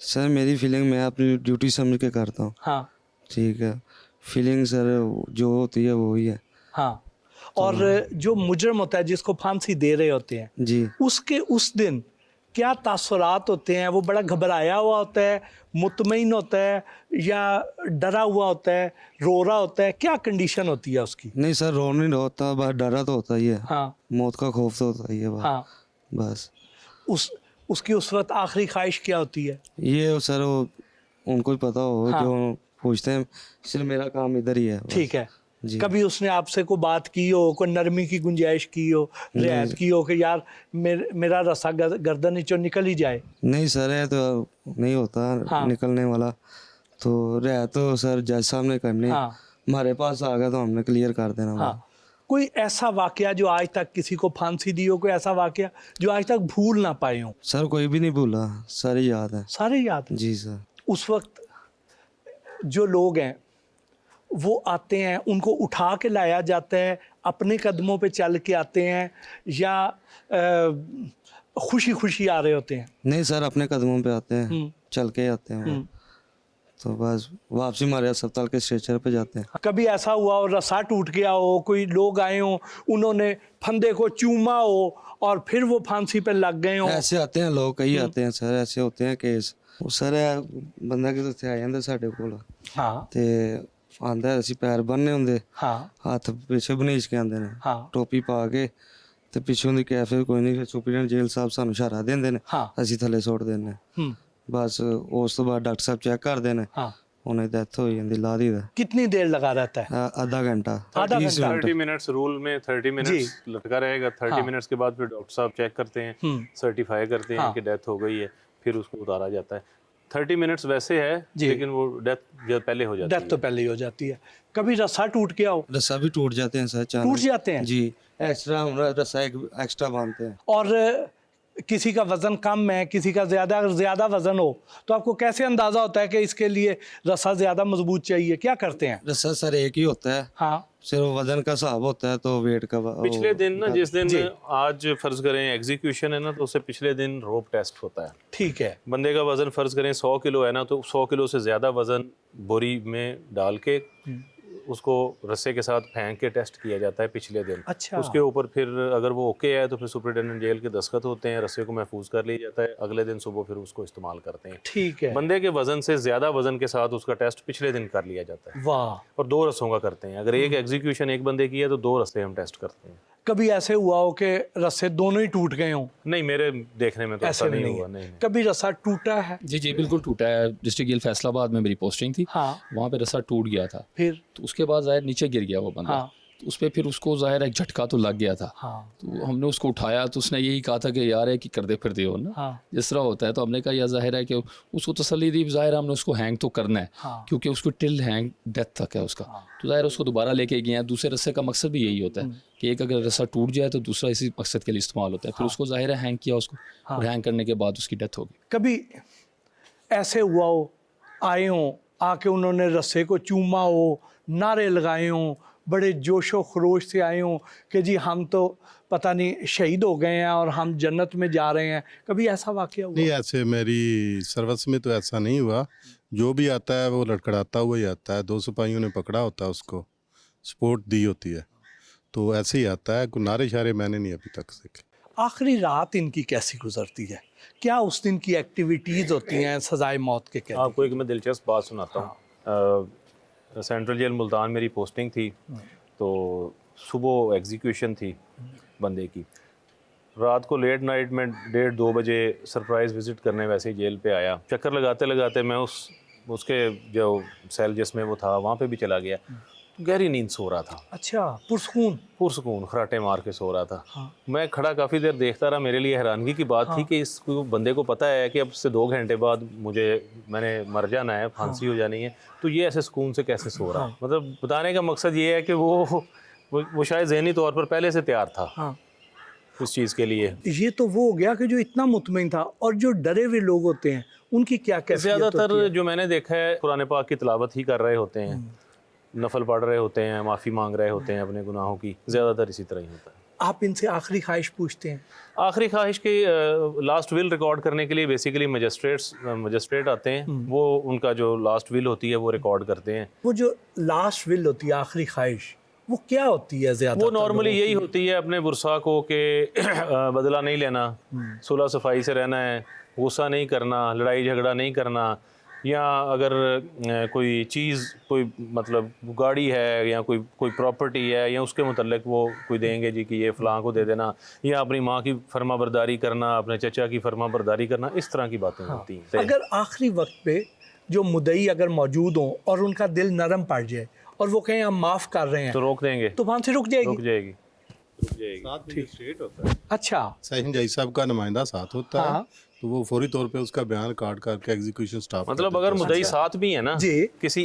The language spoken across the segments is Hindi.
सर मेरी फीलिंग मैं अपनी ड्यूटी समझ के करता हूँ। हाँ ठीक है, फीलिंग सर जो होती है वो ही है। हाँ। और जो मुजरम होता है जिसको फांसी दे रहे होते हैं जी उसके उस दिन क्या तासुरात होते हैं? वो बड़ा घबराया हुआ होता है, मुतमईन होता है, या डरा हुआ होता है, रो रहा होता है? क्या कंडीशन होती है उसकी? नहीं सर, रो नहीं होता, बस डरा तो होता ही है। हाँ मौत का खौफ तो होता ही है हाँ। बस। उसकी उस वक्त आखिरी ख्वाहिश क्या होती है? ये सर वो उनको ही पता हो हाँ। जो पूछते हैं, सिर्फ मेरा काम इधर ही है बस। ठीक है। जी कभी उसने आपसे कोई बात की हो, कोई नरमी की गुंजाइश की हो, रियायत की हो कि यार मेरा रस्सा गर्दन नीचों निकल ही जाए? नहीं सर, है तो नहीं होता हाँ। निकलने वाला, तो रह तो सर जज साहब ने करने। हाँ हमारे पास आ गया तो हमने क्लियर कर देना हाँ। बस। कोई ऐसा वाकया जो आज तक किसी को फांसी दी हो, कोई ऐसा वाकया जो आज तक भूल ना पाए हो? सर कोई भी नहीं भूला, सारी याद है। सारे याद हैं? जी सर। उस वक्त जो लोग हैं वो आते हैं, उनको उठा के लाया जाता है, अपने कदमों पे चल के आते हैं, या खुशी खुशी आ रहे होते हैं? नहीं सर, अपने कदमों पे आते हैं, चल के आते हैं वो। तो बस वापसी हमारे अस्पताल के स्ट्रेचर पे जाते हैं। कभी ऐसा हुआ हो रस्सा टूट गया हो, कोई लोग आए हो, उन्होंने फंदे को चूमा हो और फिर वो फांसी पे लग गए हो? ऐसे आते हैं लोग, कई आते हैं सर, ऐसे होते हैं केस। वो सर बंदा किस ਉੱਥੇ ਆ ਜਾਂਦਾ ਸਾਡੇ ਕੋਲ हाँ ਤੇ ਆਂਦਾ, ਅਸੀਂ ਪੈਰ ਬੰਨੇ ਹੁੰਦੇ, हाँ ਹੱਥ ਪਿੱਛੇ ਬਨੀਸ਼ ਕੇ ਆਂਦੇ ਨੇ, हाँ ਟੋਪੀ ਪਾ ਕੇ ਤੇ ਪਿੱਛੋਂ ਦੀ ਕੈਫੇ ਕੋਈ ਨਹੀਂ, ਫਿਰ ਸੁਪਰੀਡੈਂਟ ਜੇਲ੍ਹ ਸਾਹਿਬ ਸਾਨੂੰ ਇਸ਼ਾਰਾ ਦਿੰਦੇ ਨੇ, हाँ ਅਸੀਂ ਥੱਲੇ ਸੁੱਟ ਦਿੰਦੇ ਹਾਂ। ਬਸ ਉਸ ਤੋਂ ਬਾਅਦ ਡਾਕਟਰ ਸਾਹਿਬ ਚੈੱਕ ਕਰਦੇ ਨੇ, हाँ। ਉਹਨੇ ਡੈਥ ਹੋ ਜਾਂਦੀ, ਲਾ ਦੀ ਦਾ। कितनी देर लगा रहता है? आधा घंटा, आधा 30 घंटा। 30 मिनट्स रूल में 30 मिनट्स लटका रहेगा। 30 मिनट्स के बाद फिर डॉक्टर साहब चेक करते हैं, सर्टिफाई करते हैं कि डेथ हो गई है, फिर उसको उतारा जाता है। 30 मिनट्स वैसे है लेकिन वो डेथ पहले हो जाती है। डेथ तो पहले ही हो जाती है। कभी रस्सा टूट गया हो? रस्सा भी टूट जाते हैं सर, टूट जाते हैं? जी, एक्स्ट्रा हम रस्सा एक एक्स्ट्रा बांधते हैं। और किसी का वज़न कम है, किसी का ज़्यादा, अगर ज़्यादा वज़न हो तो आपको कैसे अंदाज़ा होता है कि इसके लिए रस्सा ज़्यादा मजबूत चाहिए? क्या करते हैं? रस्सा सर एक ही होता है, हाँ सिर्फ वजन का हिसाब होता है, तो वेट का पिछले दिन ना, जिस दिन आज फर्ज करें एग्जीक्यूशन है ना, तो उससे पिछले दिन रोप टेस्ट होता है। ठीक है। बंदे का वजन फर्ज करें 100 किलो है ना, तो 100 किलो से ज़्यादा वजन बोरी में डाल के उसको रस्से के साथ फेंक के टेस्ट किया जाता है पिछले दिन। अच्छा। उसके ऊपर फिर अगर वो ओके है तो फिर सुपरिटेंडेंट जेल के दस्तखत होते हैं, रस्से को महफूज कर लिया जाता है, अगले दिन सुबह फिर उसको इस्तेमाल करते हैं। ठीक है। बंदे के वजन से ज़्यादा वजन के साथ उसका टेस्ट पिछले दिन कर लिया जाता है। वाह। और 2 रस्सों का करते हैं। अगर एक एग्जीक्यूशन एक बंदे की है तो 2 रस्से हम टेस्ट करते हैं। कभी ऐसे हुआ हो कि रस्से दोनों ही टूट गए हों? नहीं, मेरे देखने में तो ऐसा ऐसे नहीं नहीं हुआ। है। नहीं। कभी रस्सा टूटा है? जी जी बिल्कुल टूटा है। डिस्ट्रिक्ट जेल फैसलाबाद में मेरी पोस्टिंग थी, हाँ। वहाँ पे रस्सा टूट गया था। फिर? तो उसके बाद ज़ाहिर नीचे गिर गया वो बंदा। हाँ। तो उस पर फिर उसको ज़ाहिर एक झटका तो लग गया था। हाँ। तो हमने उसको उठाया तो उसने यही कहा था कि यार है कि कर दे फिर दे हो ना, हाँ। जिस तरह होता है। तो हमने कहा यार ज़ाहिर है कि उसको तसल्ली दी, ज़ाहिर हमने उसको हैंग तो करना है। हाँ। क्योंकि उसको टिल हैंग डेथ तक है उसका। तो ज़ाहिर उसको दोबारा लेके गए हैं। दूसरे रस्से का मकसद भी यही होता है कि एक अगर रस्सा टूट जाए तो दूसरा इसी मकसद के लिए इस्तेमाल होता है। फिर उसको ज़ाहिर है हैंग किया उसको, और हैंग करने के बाद उसकी डेथ हो गई। कभी ऐसे हुआ हो, आए हों, आके उन्होंने रस्से को चूमा हो, नारे लगाए हों, बड़े जोशो खरोश से आए हों कि जी हम तो पता नहीं शहीद हो गए हैं और हम जन्नत में जा रहे हैं? कभी ऐसा वाकया हुआ? नहीं, ऐसे मेरी सर्विस में तो ऐसा नहीं हुआ। जो भी आता है वो लड़खड़ाता हुआ ही आता है। 2 सिपाहियों ने पकड़ा होता है, उसको सपोर्ट दी होती है, तो ऐसे ही आता है। कोई नारे शारे मैंने नहीं अभी तक सीखे। आखिरी रात इनकी कैसी गुजरती है? क्या उस दिन की एक्टिविटीज़ होती हैं सजाए मौत के? कैद आपको एक मैं दिलचस्प बात सुनाता हूँ। सेंट्रल जेल मुल्तान मेरी पोस्टिंग थी, तो सुबह एग्जीक्यूशन थी बंदे की। रात को लेट नाइट में 1:30-2 बजे सरप्राइज़ विज़िट करने वैसे ही जेल पे आया। चक्कर लगाते लगाते मैं उसके जो सेल जिसमें वो था वहाँ पे भी चला गया। गहरी नींद सो रहा था। अच्छा, पुरसकून खराटे मार के सो रहा था। हाँ। मैं खड़ा काफ़ी देर देखता रहा। मेरे लिए हैरानगी की बात थी कि इस बंदे को पता है कि अब से 2 घंटे बाद मैंने मर जाना है, फांसी हो जानी है, तो ये ऐसे सुकून से कैसे सो रहा है? मतलब बताने का मकसद ये है कि वो शायद ज़हनी तौर पर पहले से तैयार था। हाँ। उस चीज़ के लिए। ये तो वो हो गया कि जो इतना मुतमईन था। और जो डरे हुए लोग होते हैं उनकी क्या कैफियत होती है? ज़्यादातर जो मैंने देखा है कुरान पाक की तिलावत ही कर रहे होते हैं, नफल पढ़ रहे होते हैं, माफ़ी मांग रहे होते हैं अपने गुनाहों की। ज़्यादातर इसी तरह ही होता है। आप इनसे आखिरी ख्वाहिश पूछते हैं? आखिरी ख्वाहिश की लास्ट विल रिकॉर्ड करने के लिए बेसिकली मजिस्ट्रेट आते हैं, वो उनका जो लास्ट विल होती है वो रिकॉर्ड करते हैं। वो जो लास्ट विल होती है, आखिरी ख्वाहिश, वो क्या होती है? ज़्यादा वो नॉर्मली यही होती है अपने बुरसा को कि बदला नहीं लेना, सुलह सफाई से रहना है, गुस्सा नहीं करना, लड़ाई झगड़ा नहीं करना, या अगर कोई चीज़, कोई मतलब गाड़ी है या कोई प्रॉपर्टी है या उसके मुतल्लिक वो कोई देंगे जी कि ये फ़लाँ को दे देना, या अपनी माँ की फर्माबरदारी करना, अपने चचा की फर्माबरदारी करना, इस तरह की बातें होती हैं। अगर आखिरी वक्त पे जो मुद्दई अगर मौजूद हों और उनका दिल नरम पड़ जाए और वो कहें हम माफ़ कर रहे हैं, तो रोक देंगे, तो फांसी रुक जाएगी? रुक जाएगी। साथ मजिस्ट्रेट होता है, अच्छा, सेशन जज साहब का नुमाइंदा साथ होता है, हाँ। तो वो फौरी तौर पे उसका बयान काट करके एग्जीक्यूशन स्टॉप मतलब अगर मुद्दई साथ भी है ना, जी। किसी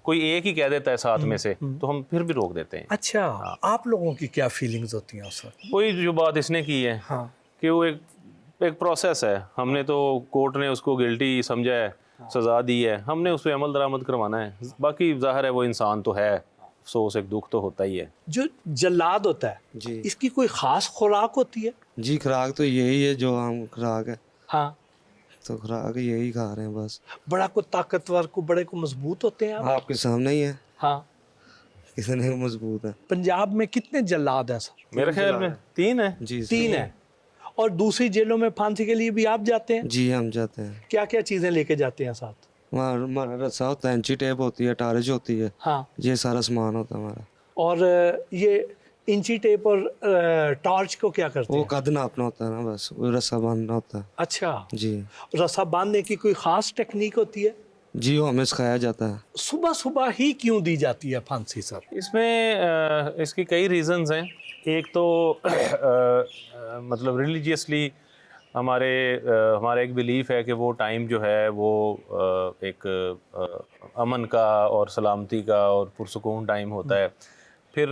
कोई एक ही कह देता है साथ में से, तो हम फिर भी रोक देते हैं। अच्छा, आप लोगों की क्या फीलिंग्स होती हैं उस वक्त? कोई जो बात इसने की है हाँ, कि वो एक प्रोसेस है, हमने तो कोर्ट ने उसको गिल्टी समझा है, सज़ा दी है, हमने उस पर अमल दरामद करवाना है। बाकी ज़ाहिर है वो इंसान तो है, अफसोस एक दुख तो होता ही है। जो जल्लाद होता है, जी इसकी कोई ख़ास खुराक होती है? जी, खुराक तो यही है जो हम खुराक है, हाँ, तो खुराक यही खा रहे हैं बस। बड़ा को ताकतवर को, बड़े को मजबूत होते हैं आप? आपके सामने ही है, हाँ। कितने मजबूत है। पंजाब में कितने जल्लाद हैं सर? मेरे ख्याल में 3 है। जी 3 हैं। और दूसरी जेलों में फांसी के लिए भी आप जाते हैं? जी हम जाते हैं, क्या क्या चीज़ें लेके जाते हैं साथ? वहाँ हमारा रस्सा होता है, इंची टेप होती है, टारिज होती है, हाँ। ये सारा सामान होता है हमारा। और ये इंची टेप और टॉर्च को क्या करते वो हैं? कद नापना होता है ना, बस वो रस्सा बांधना होता है। अच्छा, जी रस्सा बांधने की कोई ख़ास टेक्निक होती है? जी, वो हमें सिखाया जाता है। सुबह सुबह ही क्यों दी जाती है फांसी सर? इसमें इसकी कई रीज़न्स हैं। एक तो मतलब रिलीजियसली हमारा एक बिलीफ है कि वो टाइम जो है वो एक अमन का और सलामती का और पुरसुकून टाइम होता है। फिर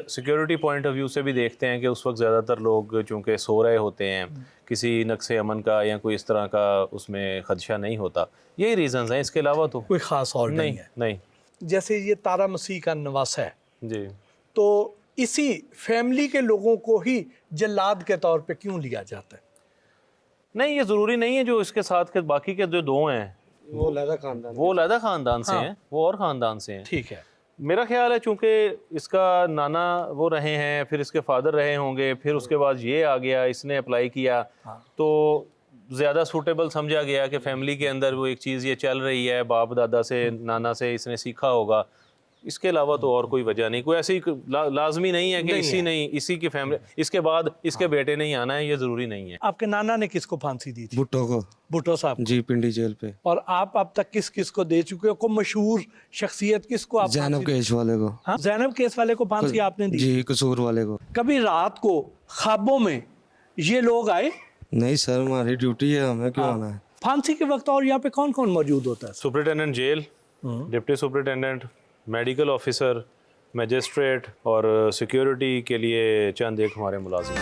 सिक्योरिटी पॉइंट ऑफ व्यू से भी देखते हैं कि उस वक्त ज़्यादातर लोग चूँकि सो रहे होते हैं, किसी नक्शे अमन का या कोई इस तरह का उसमें खदशा नहीं होता। यही रीज़न्स हैं, इसके अलावा तो कोई ख़ास और नहीं है? नहीं। जैसे ये तारा मसीह का नवासा है, जी, तो इसी फैमिली के लोगों को ही जल्लाद के तौर पे क्यों लिया जाता है? नहीं, ये ज़रूरी नहीं है। जो इसके साथ के बाकी के जो 2 हैं वो लहदा खानदान, वो अलहदा ख़ानदान से हाँ। हैं, वो और ख़ानदान से हैं। ठीक है। मेरा ख्याल है चूँकि इसका नाना वो रहे हैं, फिर इसके फादर रहे होंगे, फिर उसके बाद ये आ गया, इसने अप्लाई किया, तो ज़्यादा सूटेबल समझा गया कि फैमिली के अंदर वो एक चीज़ ये चल रही है, बाप दादा से, नाना से इसने सीखा होगा। इसके अलावा तो और कोई वजह नहीं, कोई ऐसी लाजमी नहीं है कि इसी की फैमिली, इसके बाद इसके बेटे नहीं आना है, ये ज़रूरी नहीं है। आपके नाना ने किसको फांसी दी थी? भुट्टो को। भुट्टो साहब। जी, पिंडी जेल पे। और आप अब तक किस किस को दे चुके हो? को मशहूर शख्सियत किसको आप जैनब फांसी- केश वाले को। हाँ? जैनब केस वाले को फांसी आपने दी? जी, कसूर वाले को। कभी रात को ख्वाबों में ये लोग आए? नहीं सर, हमारी ड्यूटी है, हमें क्यों आना है। फांसी के वक्त और यहाँ पे कौन कौन मौजूद होता है? Superintendent jail, deputy superintendent, medical officer, magistrate और सिक्योरिटी के लिए चंद एक हमारे मुलाजिम।